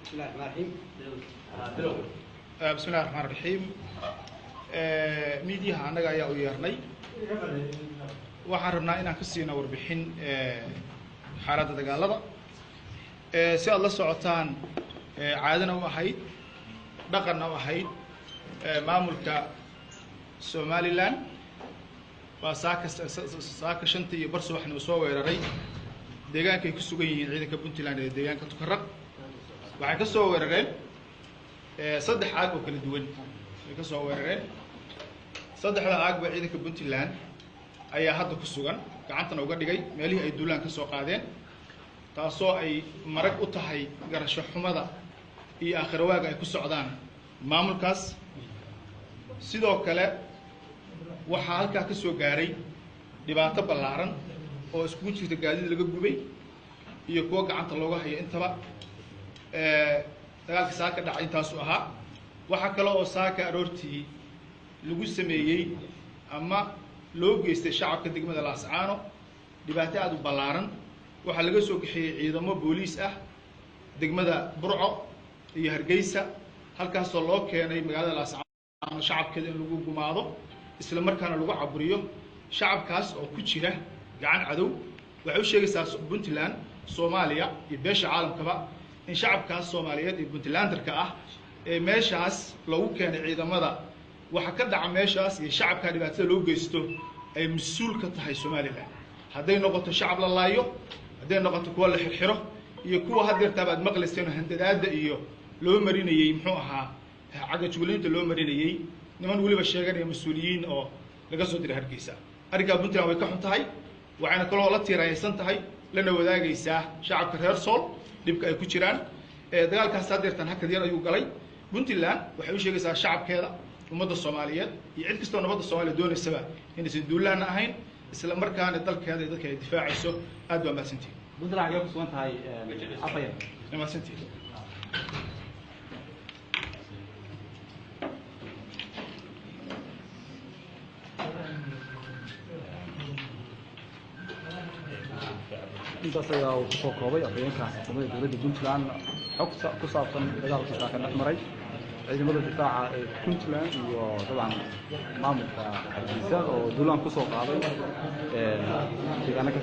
بسم الله الرحمن الرحيم. بسم الله الرحمن الرحيم. ميديها anaga ayaa u yeernay waxaan rabnaa inaan ka siino warbixin xaaladda dagaalada si aad la socotaan caadana u ahayd dhaqanna u ahayd maamulka Somaliland waa saaka shantii iyo bar subaxnimo soo weeraray deegaanka ay ku sugan yihiin ciidanka Puntland ee deegaanka Tukarraq waxay ka soo weerareen saddex aag oo kala duwan ay ka soo weerareen saddexda aag ba ciidanka Puntland ayaa hadda ku sugan gacantana uga dhigay meelihii ay duulaan ka soo qaadeen taasoo ay marag u tahay garasho xumada iyo aakhirwaaga ay ku socdaan maamulkaas sidoo kale waxaa halkaa ka soo gaaray dhibaato ballaaran oo iskugu jirta gaadiid laga gubay iyo kuwa gacanta looga hayo intaba dagaalka saaka dhacay intaasu ahaa waxa kale oo saaka aroortii lagu sameeyey ama loo geystay shacabka degmada Laascaano dhibaato aad u ballaaran waxaa laga soo bixiyay ciidamo booliis ah degmada Burco iyo Hargeysa halkaas oo loo keenay magaalada Laascaano shacabkeeda in lagu gumaado isla markaana lagu caburiyo shacabkaas oo ku jira gacan cadow waxay u sheegaysaa Puntland Soomaaliya iyo beesha caalamkaba in shacabkaas Soomaaliyeed iyo Puntlandarka ah ee meeshaas lagu keenay ciidamada waxa ka dhaca meeshaas iyo shacabka dhibaatada loo geysto ay mas'uul ka tahay Soomaaliland haday noqoto shacab la laayo haday noqoto kuwa la xirxiro iyo kuwa hadeerta baad maqlayseen handadaada iyo loo marinayay muxuu ahaa caga juulinta loo marinayay niman waliba sheeganaya mas'uuliyiin oo laga soo diray Hargeysa ariga Puntland way ka xun tahay waxayna kaloo la tiiraysan tahay lana wadaagaysaa shacabka reer Sool dibka ay ku jiraan dagaalkaas hadeertan hakad yar ayuu galay Puntland waxay u sheegaysaa shacabkeeda ummadda Soomaaliyeed iyo cid kasta oo nabadda Soomaaliya doonaysaba inaysan duulaan ahayn isla markaana dalkeeda iyo dadka ay difaacayso aad baa mahadsantihiin Puntland waxay ku sugan tahay afayar mahadsantihiin intaas ayaa uu kusoo koobay afayeenka xukuumadda dowladda Puntland xogta ku saabsan dagaalka saaka dhex maray ciidamada difaaca ee Puntland iyo dabcan maamulka Hargeysa oo duulaan ku soo qaaday deegaanka